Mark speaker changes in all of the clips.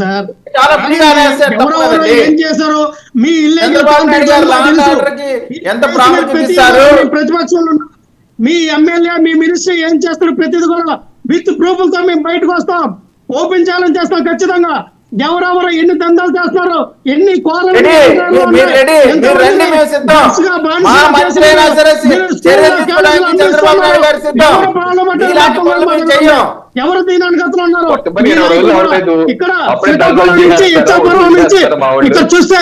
Speaker 1: Sir
Speaker 2: చాలా ఫ్రీగానే
Speaker 1: ఎవరెవరు ఏం చేశారో మీ
Speaker 2: ఎంత ప్రాముఖ్యత ఇస్తారు
Speaker 1: ప్రతిపక్షంలో మీ ఎమ్మెల్యే మీ మినిస్టర్ ఏం చేస్తారు ప్రతిది కూడా విత్ ప్రూఫ్లతో మేము బయటకు వస్తాం ఓపెన్ ఛాలెంజ్ చేస్తాం ఖచ్చితంగా ఎవరెవరు ఎన్ని దందాలు చేస్తారో ఎన్ని ఎవరు దీని అనుగతులు ఉన్నారు ఇక్కడ ఇక్కడ చూస్తే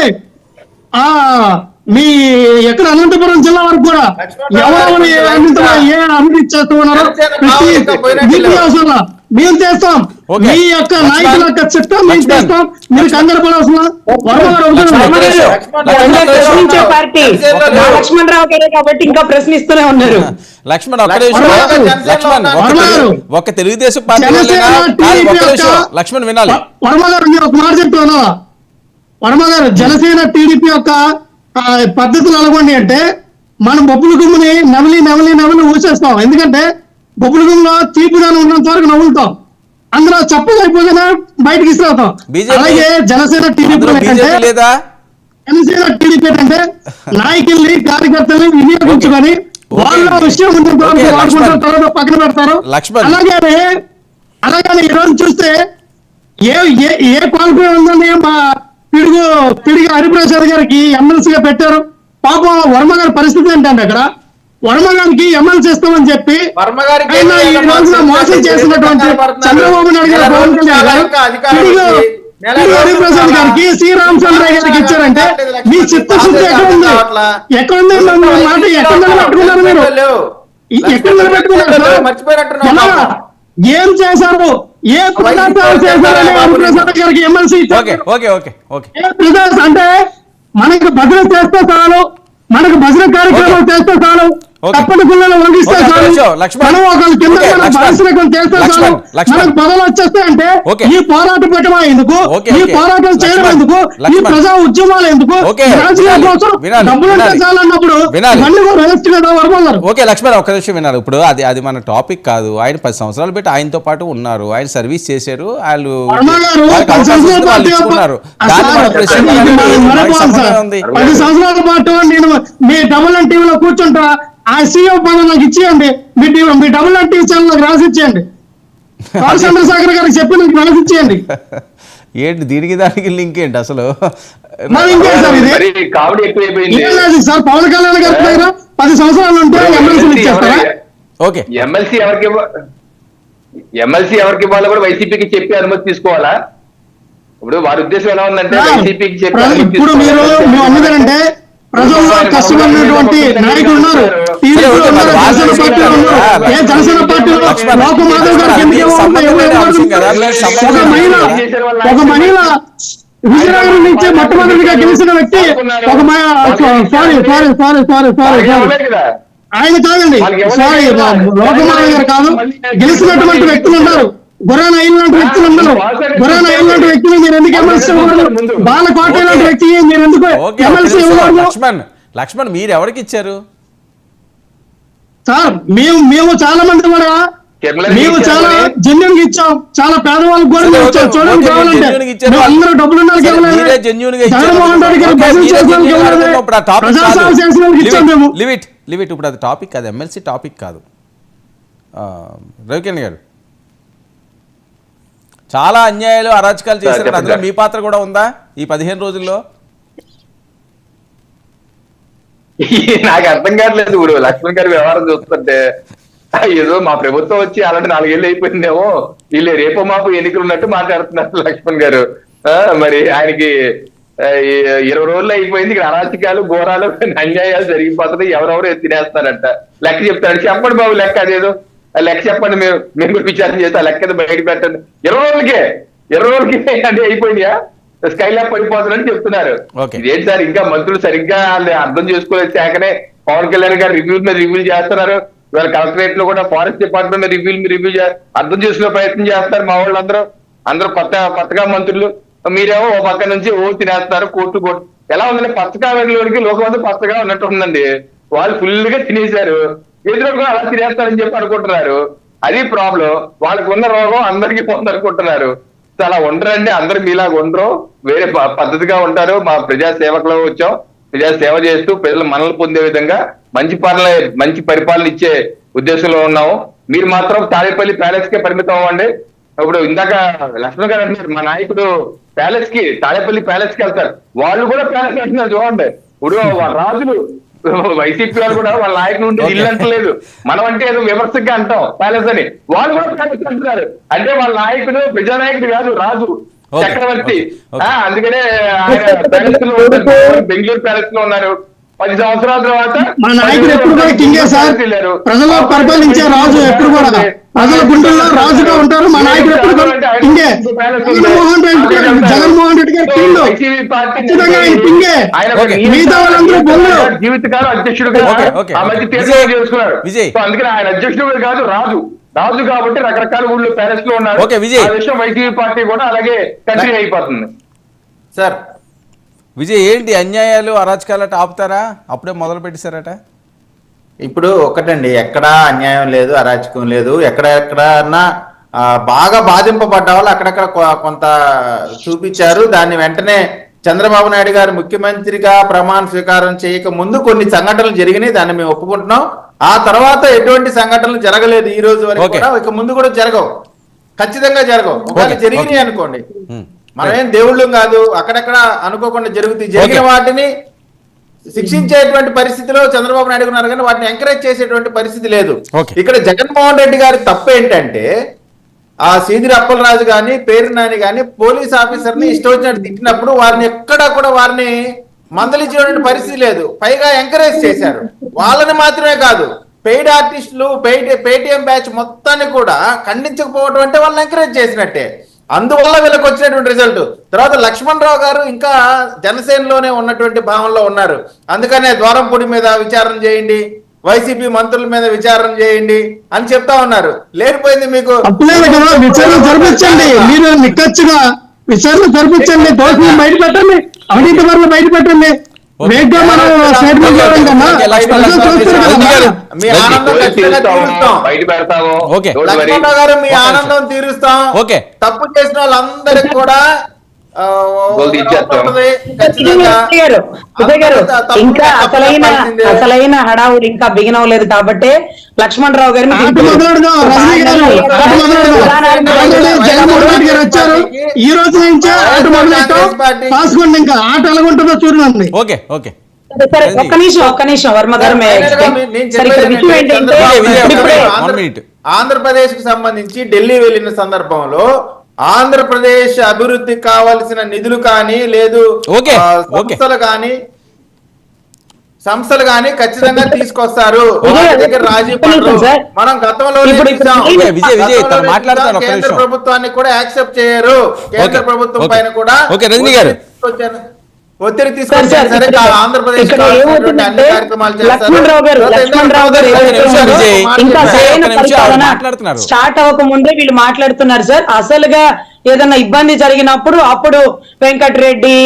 Speaker 1: మీ ఎక్కడ అనంతపురం జిల్లా వరకు కూడా ఎవరెవరు ఏ అభివృద్ధి చేస్తూ ఉన్నారో మేము చేస్తాం మీ యొక్క నాయకుల యొక్క చట్టం మేము చేస్తాం మీరు కంగారు పడాల్సిన
Speaker 3: పార్టీ లక్ష్మణరావు గారే కాబట్టి ఇంకా ప్రశ్నిస్తూనే ఉన్నారు.
Speaker 4: లక్ష్మణ్ ఒక తెలుగుదేశం పార్టీ లక్ష్మణ్ వినాలి.
Speaker 1: వర్మ గారు మీరు ఒక మాట చెప్తున్నా వర్మ గారు జనసేన టీడీపీ యొక్క పద్ధతులు ఎలాగొండి అంటే మనం బొబ్బుల గుమ్ముని నవలి నవలి నవలి ఊసేస్తాం. ఎందుకంటే బొబ్బుల గుమ్ములో తీపిగానే ఉన్నంత వరకు నవ్వులుతాం, అందులో చప్పుగా అయిపోతేనే బయటకి ఇస్తాం. అలాగే జనసేన టీడీపీ ఏంటంటే నాయకుల్ని కార్యకర్తల్ని వినియోగించుకొని వాళ్ళ విషయం ఉన్నంత వరకు వాడుకుంటారు, తర్వాత పక్కన పెడతారు. అలాగే ఈరోజు చూస్తే ఏ క్వాలిఫై ఉందని మా పిడిగి హరిప్రసాద్ గారికి ఎమ్మెల్సీగా పెట్టారు. పాపం వర్మ గారి పరిస్థితి ఏంటంటే అక్కడ వర్మ గారికి ఎమ్మెల్సీ ఇస్తామని చెప్పి ఆయన ఈ రోజున మోసం చేసినటువంటి చంద్రబాబు నాయుడు గారు పవన్ కళ్యాణ్ గారు హరిప్రసాద్ గారికి శ్రీరామచంద్రయ్య గారికి ఇచ్చారంటే మీ చిత్తశుద్ధి ఎక్కడుంది? ఎక్కడుంది మాట ఎక్కడ నిలబెట్టుకున్నారు మీరు? ఎక్కడ నిలబెట్టుకున్నారు? ఏం చేశారు? ఏ ప్రజాసేవ చేశారని హరిప్రసాద్ గారికి ఎమ్మెల్సీ అంటే మనకి భద్రత చేస్తే చాలు, మనకు భజన కార్యక్రమాలు చేస్తే చాలు, తప్పని పిల్లలు వంగిస్తే చాలు, మనం ఒకరి కింద భాషలు చేస్తే చాలు, మనకు పదవులు వచ్చేస్తే అంటే ఈ పోరాటం పెట్టడం ఎందుకు? ఈ పోరాటం చేయడం ఎందుకు? ఈ ప్రజా ఉద్యమాలు ఎందుకు? రాజకీయ కోసం డబ్బులు ఉంటే చాలన్నప్పుడు మళ్ళీ వ్యవస్థ కదా వర్మ గారు.
Speaker 4: ఓకే లక్ష్మణ్ ఒక్క విషయం విన్నారు. ఇప్పుడు అది మన టాపిక్ కాదు. ఆయన 10 సంవత్సరాలు పెట్టి ఆయనతో పాటు ఉన్నారు, ఆయన సర్వీస్ చేశారు, వాళ్ళు ఇచ్చుకున్నారు.
Speaker 1: 10 సంవత్సరాల పాటు నేను మీ డబుల్ ఎన్ టీవీలో కూర్చుంటా, ఆ సీఎం పదవి నాకు ఇచ్చేయండి, మీ డబుల్ ఎన్ టీవీ ఛానల్ నాకు రాసి ఇచ్చేయండి, చంద్రశేఖర్ గారికి చెప్పి నాకు రాసి ఇచ్చేయండి.
Speaker 4: ఏంటి దీనికి దానికి లింక్ ఏంటి అసలు?
Speaker 1: సార్ పవన్ కళ్యాణ్ గారి దగ్గర 10 సంవత్సరాలు ఉంటే ఎమ్మెల్సీ ఇచ్చేస్తారా?
Speaker 4: ఓకే
Speaker 5: ఎమ్మెల్సీ ఎవరికి ఇవ్వాలో కూడా వైసీపీకి చెప్పి అనుమతి తీసుకోవాలా? ఇప్పుడు వారి ఉద్దేశం ఎలా ఉందంటే వైసీపీకి చెప్పి
Speaker 1: ఇప్పుడు మీరు మేము అన్నదంటే ప్రజల్లో కష్టమైనటువంటి నాయకులు ఉన్నారు, జనసేన పార్టీలో లోకమాధవ్ గారికి ఒక మహిళ విజయనగరం నుంచి మొట్టమొదటిగా గెలిచిన వ్యక్తి ఒక ఆయన కాదండి, సారీ లోకమాధవ్ గారు కాదు, గెలిచినటువంటి వ్యక్తులు ఉన్నారు, గురాన్ అయిన లాంటి వ్యక్తులు ఉన్నారు. గురాన్ అయిన లాంటి వ్యక్తులు మీరు ఎందుకు ఎమ్మెల్సీ ఇవ్వకూడదు? బాలకోట లాంటి వ్యక్తి మీరు ఎందుకు ఎమ్మెల్సీ ఇవ్వకూడదు?
Speaker 4: లక్ష్మణ్ మీరు ఎవరికి ఇచ్చారు
Speaker 1: సార్? మేము చాలా మంది కూడా మేము చాలా జెన్యూన్ గా ఇచ్చాం, చాలా పేదవాళ్ళకి కూడా ఇచ్చాం. చూడండి కావాలంటే అందరూ డబ్బులు ఉన్న వాళ్ళకి జగన్మోహన్ రెడ్డి గారు ప్రజాసేవ చేసిన వాళ్ళకి ఇచ్చాం మేము.
Speaker 4: లివిట్ ఇప్పుడు అది టాపిక్ కాదు, ఎమ్మెల్సీ టాపిక్ కాదు. రవికిరణ్ గారు చాలా అన్యాయాలు అరాచకాలు చేశారు, అందులో మీ పాత్ర కూడా ఉందా ఈ 15 రోజుల్లో?
Speaker 5: నాకు అర్థం కావట్లేదు. ఇప్పుడు లక్ష్మణ్ గారి వ్యవహారం చూస్తుంటే ఏదో మా ప్రభుత్వం వచ్చి అలాంటి 4 ఏళ్ళు అయిపోయిందేమో, వీళ్ళు రేపో మాపు ఎన్నికలు ఉన్నట్టు మాట్లాడుతున్నారు లక్ష్మణ్ గారు. మరి ఆయనకి 20 రోజులు అయిపోయింది, ఇక్కడ అరాచకాలు ఘోరాలు అన్యాయాలు జరిగిపోతుంది, ఎవరెవరు తినేస్తారంట. లెక్క చెప్తాడు, చెప్పండి బాబు లెక్క, అదేదో లెక్క చెప్పండి, మేము కూడా విచారణ చేస్తే ఆ లెక్క బయట పెట్టండి. 20 రోజులకి అంటే అయిపోయినాయా? స్కైలాప్ పడిపోతుందని చెప్తున్నారు. ఇదేంటి సార్, ఇంకా మంత్రులు సరిగ్గా అర్థం చేసుకోలేకనే పవన్ కళ్యాణ్ గారు రివ్యూలు చేస్తున్నారు. ఇవాళ కలెక్టరేట్ లో కూడా ఫారెస్ట్ డిపార్ట్మెంట్ రివ్యూ అర్థం చేసుకునే ప్రయత్నం చేస్తారు. మా వాళ్ళందరూ కొత్తగా మంత్రులు, మీరేమో ఓ పక్క నుంచి తినేస్తారు. కోర్టు ఎలా ఉందంటే పచ్చకామెలోనికి లోకమంతా పచ్చగా ఉన్నట్టు ఉందండి. వాళ్ళు ఫుల్ గా తినేశారు, ఎదురు కూడా అలా తినేస్తారని చెప్పి అనుకుంటున్నారు. అది ప్రాబ్లం. వాళ్ళకు ఉన్న రోగం అందరికీ పోతుంది అనుకుంటున్నారు. అలా ఉండరండి, అందరూ మీలాగా ఉండరు, వేరే పద్ధతిగా ఉంటారు. మా ప్రజా సేవకులు వచ్చాం, ప్రజా సేవ చేస్తూ ప్రజలు మనల్ని పొందే విధంగా మంచి పరిపాలన ఇచ్చే ఉద్దేశంలో ఉన్నాము. మీరు మాత్రం తాడేపల్లి ప్యాలెస్ కే పరిమితం అవ్వండి. ఇప్పుడు ఇందాక లక్ష్మణ్ గారు అంటున్నారు మా నాయకుడు తాడేపల్లి ప్యాలెస్ కి వెళ్తారు, వాళ్ళు కూడా ప్యాలెస్ అంటున్నారు చూడండి. ఇప్పుడు రాజులు వైసీపీ వాళ్ళు కూడా వాళ్ళ నాయకుడు ఉంటే ఇల్లు అంటలేదు, మనం అంటే ఏదో విమర్శగా అంటాం ప్యాలెస్ అని, వాళ్ళు కూడా ప్యాలెస్ అంటున్నారు. అంటే వాళ్ళ నాయకుడు ప్రజానాయకుడు కాదు, రాజు చక్రవర్తి. అందుకనే ఆయన ప్యాలెస్ లో బెంగళూరు ప్యాలెస్ లో ఉన్నారు. 10 సంవత్సరాల తర్వాత
Speaker 1: మన నాయకుడు ఎప్పుడు కూడా కింగే సార్, ప్రజలు పరిపాలించే రాజు ఎప్పుడు కూడా ప్రజల గుండెల్లో రాజుగా ఉంటారు. మా నాయకుడు ఎప్పుడు కూడా కింగే. జగన్మోహన్ రెడ్డి గారు కింగ్, ఖచ్చితంగా ఆయన కింగే, మిగతా వాళ్ళందరూ బొమ్మలు.
Speaker 5: జీవితకాలం అధ్యక్షుడుగా ఆ మధ్య తీర్మానం చేసుకున్నారు. అందుకని ఆయన అధ్యక్షుడు కాదు, రాజు కాబట్టి రకరకాల ఊళ్ళో ప్యాలెస్ లో ఉన్నారు. ఆ విషయం వైసీపీ పార్టీ కూడా అలాగే కంటిన్యూ అయిపోతుంది.
Speaker 2: సార్
Speaker 4: విజయ్, ఏంటి అన్యాయాలు అరాచకాలట ఆపుతారా? అప్పుడే మొదలు పెట్టేశారట.
Speaker 2: ఇప్పుడు ఒకటండి, ఎక్కడా అన్యాయం లేదు, అరాచకం లేదు. ఎక్కడెక్కడన్నా బాగా బాధింపబడ్డ వాళ్ళు అక్కడక్కడ కొంత చూపించారు. దాన్ని వెంటనే చంద్రబాబు నాయుడు గారు ముఖ్యమంత్రిగా ప్రమాణ స్వీకారం చేయక ముందు కొన్ని సంఘటనలు జరిగినాయి, దాన్ని మేము ఒప్పుకుంటున్నాం. ఆ తర్వాత ఎటువంటి సంఘటనలు జరగలేదు ఈ రోజు వరకు కూడా, ఇక ముందు కూడా జరగవు, ఖచ్చితంగా జరగవు. ఒకవేళ జరిగినాయి అనుకోండి, మనమేం దేవుళ్ళం కాదు, అక్కడక్కడ అనుకోకుండా జరుగుతాయి. జరిగిన వాటిని శిక్షించేటువంటి పరిస్థితిలో చంద్రబాబు నాయుడు ఉన్నారు, కానీ వాటిని ఎంకరేజ్ చేసేటువంటి పరిస్థితి లేదు. ఇక్కడ జగన్మోహన్ రెడ్డి గారి తప్పు ఏంటంటే, ఆ సీదిరి అప్పలరాజు గాని పేరు నాని గాని పోలీస్ ఆఫీసర్ ని ఇష్టం వచ్చినట్టు తిట్టినప్పుడు వారిని ఎక్కడా కూడా వారిని మందలించేటువంటి పరిస్థితి లేదు, పైగా ఎంకరేజ్ చేశారు. వాళ్ళని మాత్రమే కాదు, పెయిడ్ ఆర్టిస్టులు పేటిఎం బ్యాచ్ మొత్తాన్ని కూడా ఖండించకపోవడం అంటే వాళ్ళని ఎంకరేజ్ చేసినట్టే. అందువల్ల వీళ్ళకి వచ్చినటువంటి రిజల్ట్. తర్వాత లక్ష్మణ్ రావు గారు ఇంకా జనసేనలోనే ఉన్నటువంటి భావంలో ఉన్నారు, అందుకనే ద్వారంపూడి మీద విచారణ చేయండి, వైసీపీ మంత్రుల మీద విచారణ చేయండి అని చెప్తా ఉన్నారు. లేకపోయింది మీకు
Speaker 1: విచారణ జరిపించండి, మీరు నిక్కచ్చిగా విచారణ జరిపించండి, దోషులను బయట పెట్టండి, అవినీతి పరులు బయట పెట్టండి.
Speaker 2: మీ ఆనందం లక్ష్మణరావు గారు, మీ ఆనందం తీరుస్తాం. తప్పు చేసిన వాళ్ళందరికి కూడా
Speaker 3: ఇంకా అసలైన హడావులు ఇంకా బిగిన్ అవ్వలేదు కాబట్టి లక్ష్మణ్ రావు గారిని
Speaker 1: వచ్చారు. ఈ రోజు నుంచే ఆట మొదలెట్టాం, ఇంకా ఆట ఎలాగుంటుందో చూడండి.
Speaker 3: సరే ఒక్క నిమిషం వర్మ గారు,
Speaker 2: ఆంధ్రప్రదేశ్ కి సంబంధించి ఢిల్లీ వెళ్ళిన సందర్భంలో ఆంధ్రప్రదేశ్ అభివృద్ధి కావాల్సిన నిధులు కానీ లేదు సంస్థలు కానీ ఖచ్చితంగా తీసుకొస్తారు, దగ్గర రాజీ పడరు. మనం గతంలో కేంద్ర ప్రభుత్వాన్ని కూడా యాక్సెప్ట్ చేయరు, కేంద్ర ప్రభుత్వం పైన కూడా ఒత్తిడి తీసుకొచ్చారు. సరే, ఆంధ్రప్రదేశ్
Speaker 3: స్టార్ట్ అవ్వక ముందే వీళ్ళు మాట్లాడుతున్నారు సార్. అసలుగా ఏదన్నా ఇబ్బంది జరిగినప్పుడు అప్పుడు వెంకటరెడ్డి,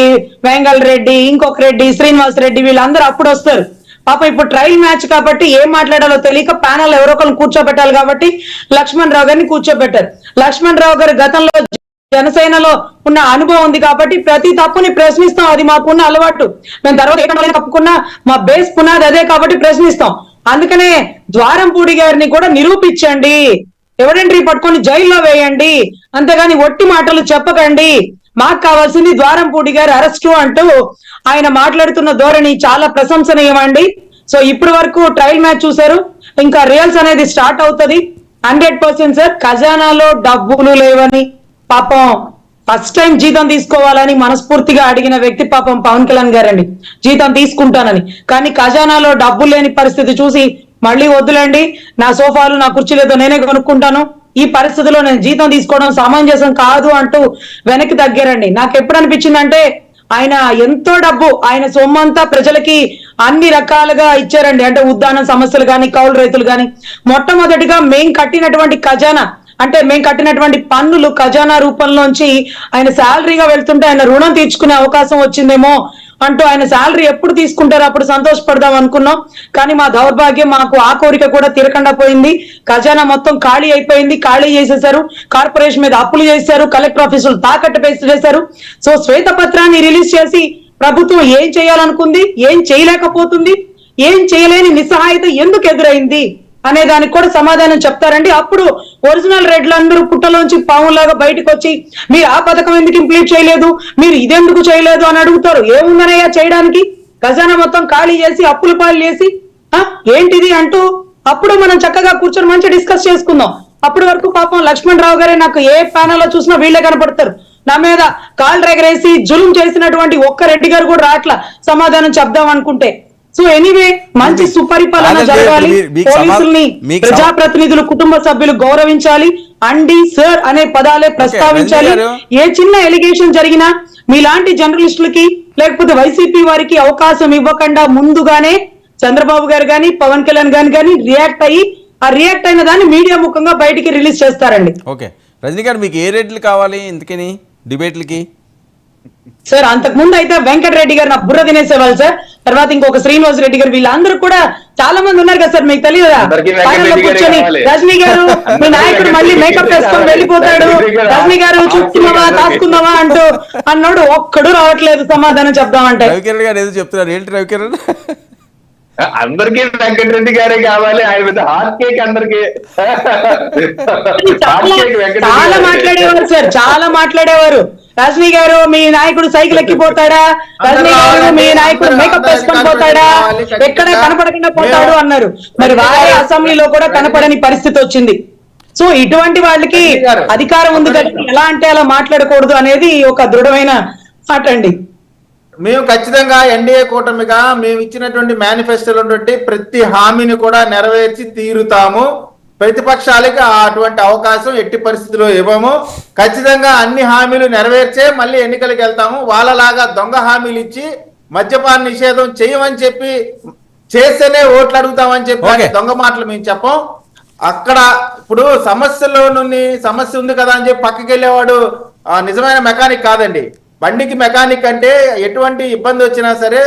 Speaker 3: వెంగళ రెడ్డి, ఇంకొక రెడ్డి, శ్రీనివాస్ రెడ్డి వీళ్ళందరూ అప్పుడు వస్తారు. పాప ఇప్పుడు ట్రయల్ మ్యాచ్ కాబట్టి ఏం మాట్లాడాలో తెలియక ప్యానల్ ఎవరో ఒకరిని కూర్చోబెట్టాలి కాబట్టి లక్ష్మణ్ రావు గారిని కూర్చోబెట్టారు. లక్ష్మణ్ రావు గారు గతంలో జనసేనలో ఉన్న అనుభవం ఉంది కాబట్టి ప్రతి తప్పుని ప్రశ్నిస్తాం, అది మాకున్న అలవాటు. మేము తర్వాత ఏ తప్పుకున్నా మా బేస్ పునాది అదే కాబట్టి ప్రశ్నిస్తాం. అందుకనే ద్వారంపూడి గారిని కూడా నిరూపించండి, ఎవరెంట్రీ పట్టుకొని జైల్లో వేయండి, అంతేగాని ఒట్టి మాటలు చెప్పకండి. మాకు కావాల్సింది ద్వారంపూడి గారి అరెస్టు అంటూ ఆయన మాట్లాడుతున్న ధోరణి చాలా ప్రశంసనీయమండి. సో ఇప్పటి వరకు ట్రయల్ మ్యాచ్ చూశారు, ఇంకా రియల్స్ అనేది స్టార్ట్ అవుతుంది 100% సార్. ఖజానాలో డబ్బులు లేవని పాపం ఫస్ట్ టైం జీతం తీసుకోవాలని మనస్ఫూర్తిగా అడిగిన వ్యక్తి పాపం పవన్ కళ్యాణ్ గారండి, జీతం తీసుకుంటానని. కానీ ఖజానాలో డబ్బులు లేని పరిస్థితి చూసి మళ్ళీ వద్దులేండి, నా సోఫాలు నా కుర్చీలతో నేనే కొనుక్కుంటాను, ఈ పరిస్థితిలో నేను జీతం తీసుకోవడం సమంజసం కాదు అంటూ వెనక్కి తగ్గారండి. నాకు ఎప్పుడు అనిపించిందంటే ఆయన ఎంతో డబ్బు ఆయన సొమ్మంతా ప్రజలకి అన్ని రకాలుగా ఇచ్చారండి. అంటే ఉద్దాన సమస్యలు కానీ కౌలు రైతులు కానీ మొట్టమొదటిగా మేం కట్టినటువంటి ఖజానా అంటే మేము కట్టినటువంటి పన్నులు ఖజానా రూపంలోంచి ఆయన శాలరీగా వెళ్తుంటే ఆయన రుణం తీర్చుకునే అవకాశం వచ్చిందేమో అంటూ ఆయన శాలరీ ఎప్పుడు తీసుకుంటారో అప్పుడు సంతోషపడదాం అనుకున్నాం. కానీ మా దౌర్భాగ్యం, మాకు ఆ కోరిక కూడా తీరకుండా పోయింది. ఖజానా మొత్తం ఖాళీ అయిపోయింది, ఖాళీ చేసేశారు. కార్పొరేషన్ మీద అప్పులు చేశారు, కలెక్టర్ ఆఫీసులు తాకట్టు చేశారు. సో శ్వేతపత్రాన్ని రిలీజ్ చేసి ప్రభుత్వం ఏం చేయాలనుకుంది, ఏం చేయలేకపోతుంది, ఏం చేయలేని నిస్సహాయత ఎందుకు ఎదురైంది అనే దానికి కూడా సమాధానం చెప్తారండి. అప్పుడు ఒరిజినల్ రెడ్లందరూ పుట్టలోంచి పావులాగా బయటకు వచ్చి మీరు ఆ పథకం ఎందుకు ఇంప్లీట్ చేయలేదు, మీరు ఇదెందుకు చేయలేదు అని అడుగుతారు. ఏముందనయ్యా చేయడానికి? ఖజానా మొత్తం ఖాళీ చేసి అప్పుల పాలు చేసి ఏంటిది అంటూ అప్పుడు మనం చక్కగా కూర్చొని మంచి డిస్కస్ చేసుకుందాం. అప్పటి వరకు పాపం లక్ష్మణ్ రావు గారే నాకు ఏ ప్యానల్ లో చూసినా వీళ్ళే కనపడతారు. నా మీద కాళ్ళు ఎగరేసి జులుం చేసినటువంటి ఒక్క రెడ్డి గారు కూడా రాట్లా సమాధానం చెప్దాం అనుకుంటే. సో ఎనీవే, మంచి సుపరిపాలన జరగాలి, పోలీసుల్ని ప్రజాప్రతినిధులు కుటుంబ సభ్యులు గౌరవించాలి, అండి సార్ అనే పదాలే ప్రస్తావించాలి. ఏ చిన్న ఎలిగేషన్ జరిగినా మీలాంటి జర్నలిస్టులకి లేకపోతే వైసీపీ వారికి అవకాశం ఇవ్వకుండా ముందుగానే చంద్రబాబు గారు గాని పవన్ కళ్యాణ్ గాని రియాక్ట్ అయ్యి ఆ రియాక్ట్ అయిన దాన్ని మీడియా ముఖంగా బయటికి రిలీజ్ చేస్తారండి.
Speaker 4: ఓకే రజనీ గారు, మీకు ఏ రేట్లు కావాలి ఇంతకని డిబేట్లకి?
Speaker 3: సార్ అంతకు ముందు అయితే వెంకటరెడ్డి గారు నా బుర్ర తినేసేవాళ్ళు సార్. తర్వాత ఇంకొక శ్రీనివాస్ రెడ్డి గారు, వీళ్ళందరూ కూడా చాలా మంది ఉన్నారు కదా సార్, మీకు తెలియదా? కూర్చొని రజనీ గారు మీ నాయకుడు మళ్ళీ మేకప్ వేసుకొని వెళ్ళిపోతాడు, రజనీ గారు చూసుకుందామా దాచుకుందామా అంటూ అన్నాడు, ఒక్కడు రావట్లేదు సమాధానం చెప్దామంటే.
Speaker 4: రవికిరణ్ గారు ఏదో చెప్తున్నారు, ఏంటి రవికిరణ్?
Speaker 5: అందరికీ వెంకటరెడ్డి గారే కావాలి, ఆయన పెద్ద హాట్ కేక్ అందరికి.
Speaker 3: చాలా మాట్లాడేవారు సార్, చాలా మాట్లాడేవారు. రజనీ గారు మీ నాయకుడు సైకిల్ ఎక్కిపోతాడా, రజనీ గారు మీ నాయకుడు మేకప్ వేసుకొని పోతాడా, ఎక్కడ కనపడకుండా పోతాడు అన్నారు. మరి వారే అసెంబ్లీలో కూడా కనపడని పరిస్థితి వచ్చింది. సో ఇటువంటి వాళ్ళకి అధికారం ఉంది కాబట్టి ఎలా అంటే అలా మాట్లాడకూడదు అనేది ఒక దృఢమైన మాట అండి.
Speaker 2: మేము ఖచ్చితంగా ఎన్డీఏ కూటమిగా మేము ఇచ్చినటువంటి మేనిఫెస్టోలో ప్రతి హామీని కూడా నెరవేర్చి తీరుతాము. ప్రతిపక్షాలకి అటువంటి అవకాశం ఎట్టి పరిస్థితుల్లో ఇవ్వము. ఖచ్చితంగా అన్ని హామీలు నెరవేర్చే మళ్ళీ ఎన్నికలకు వెళ్తాము. వాళ్ళలాగా దొంగ హామీలు ఇచ్చి మద్యపాన నిషేధం చేయమని చెప్పి చేస్తేనే ఓట్లు అడుగుతామని చెప్పి దొంగ మాటలు మేము చెప్పం. అక్కడ ఇప్పుడు సమస్య ఉంది కదా అని చెప్పి పక్కకి వెళ్ళేవాడు నిజమైన మెకానిక్ కాదండి. బండికి మెకానిక్ అంటే ఎటువంటి ఇబ్బంది వచ్చినా సరే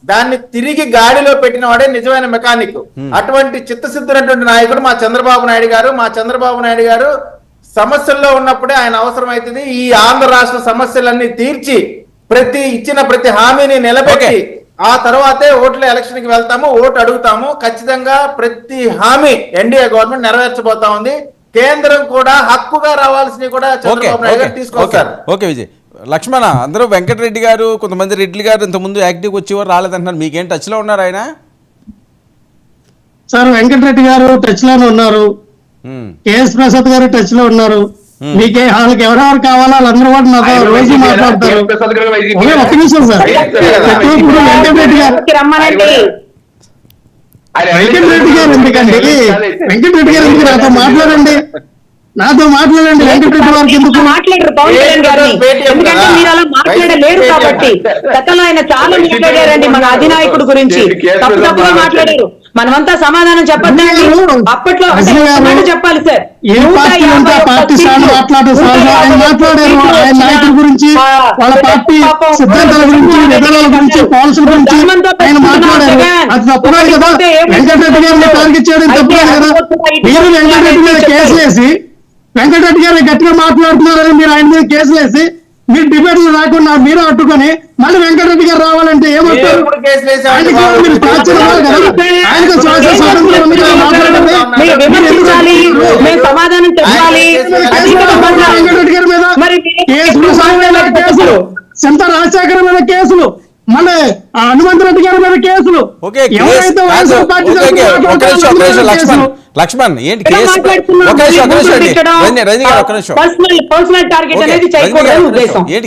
Speaker 2: దాన్ని తిరిగి గాడిలో పెట్టిన వాడే నిజమైన మెకానిక్. అటువంటి చిత్తశుద్ధినటువంటి నాయకుడు మా చంద్రబాబు నాయుడు గారు సమస్యల్లో ఉన్నప్పుడే ఆయన అవసరం అవుతుంది. ఈ ఆంధ్ర రాష్ట్ర సమస్యలన్నీ తీర్చి ఇచ్చిన ప్రతి హామీని నిలబెట్టి ఆ తర్వాతే ఎలక్షన్ కి వెళ్తాము, ఓటు అడుగుతాము. ఖచ్చితంగా ప్రతి హామీ ఎన్డీఏ గవర్నమెంట్ నెరవేర్చబోతా ఉంది. కేంద్రం కూడా హక్కుగా రావాల్సినవి కూడా చంద్రబాబు నాయుడు గారు తీసుకొస్తారు.
Speaker 4: ఓకే విజయ్. లక్ష్మణ, అందరూ వెంకటరెడ్డి గారు కొంతమంది రెడ్డి గారు ఇంతకుముందు యాక్టివ్గా వచ్చేవారు రాలేదంటున్నారు, మీకేం టచ్ లో ఉన్నారు ఆయన?
Speaker 1: సార్ వెంకటరెడ్డి గారు టచ్ లోనే ఉన్నారు, కేఎస్ ప్రసాద్ గారు టచ్ లో ఉన్నారు. మీకే వాళ్ళకి ఎవరెవరు కావాలో వాళ్ళందరూ కూడా నాతో రోజు మాట్లాడతారు. ఒక్క నిమిషం సార్, ఇప్పుడు వెంకటరెడ్డి గారు ఎందుకండి, వెంకటరెడ్డి గారు ఎందుకు నాతో మాట్లాడండి వెంకటరెడ్డి వారికి ఎందుకు
Speaker 3: మాట్లాడరు పవన్ కళ్యాణ్ గారిని, ఎందుకంటే మీరు అలా మాట్లాడలేరు కాబట్టి. గతంలో ఆయన చాలా మాట్లాడారండి మన అధినాయకుడు గురించి, తప్పుగా మాట్లాడారు. మనమంతా సమాధానం చెప్పద్దండి. అప్పట్లో చెప్పాలి సార్,
Speaker 1: ఏ పార్టీ ఉంటే ఆ పార్టీ స్థానం మాట్లాడారు. ఆయన నాయకుల గురించి, వాళ్ళ పార్టీ సిద్ధాంతాల గురించి, విధానాల గురించి, పాలసీల గురించి ఆయన మాట్లాడారు. అది తప్పలేదు కదా. వెంకటరెడ్డి గారిని టార్గెట్ చేయడం తప్పలేదు కదా. మీరు వెంకటరెడ్డి మీద కేసు వేసి వెంకటరెడ్డి గారు గట్టిగా మాట్లాడుతున్నారని మీరు ఆయన మీద కేసులు వేసి మీరు డిబేట్లు రాకుండా మీరు అట్టుకొని మళ్ళీ వెంకటరెడ్డి గారు రావాలంటే ఏమంటారు? వెంకటరెడ్డి గారి మీద కేసులు, సింత రాజశేఖర్ మీద కేసులు, మళ్ళీ హనుమంత్ రెడ్డి గారి మీద కేసులు.
Speaker 4: లక్ష్మణ్ ఏంటి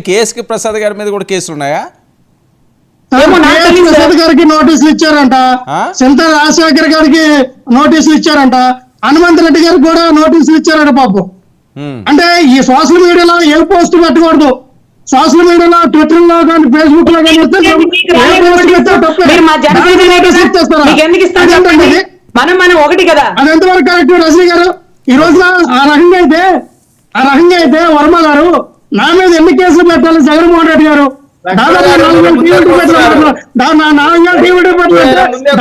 Speaker 4: కేఎస్కే ప్రసాద్ గారి మీద కూడా కేసులు ఉన్నాయా?
Speaker 1: ప్రసాద్ గారికి నోటీసులు ఇచ్చారంట, సింత రాజశేఖర్ గారికి నోటీసులు ఇచ్చారంట, హనుమంత్ రెడ్డి గారికి కూడా నోటీసులు ఇచ్చారంట పాపం. అంటే ఈ సోషల్ మీడియాలో ఏ పోస్ట్ పెట్టకూడదు, సోషల్ మీడియాలో ట్విట్టర్ లో కానీ ఫేస్బుక్ లో కానీ
Speaker 3: మనం ఒకటి కదా.
Speaker 1: అది ఎంతవరకు కరెక్ట్ రజనీ గారు? ఈ రోజున ఆ రకంగా అయితే వర్మ గారు నా మీద ఎన్ని కేసులు పెట్టాలి జగన్మోహన్ రెడ్డి గారు? దాదాపు 4,000 టీవీ డిబేట్లు 4,000 టీవీ డిబేట్లు అంటే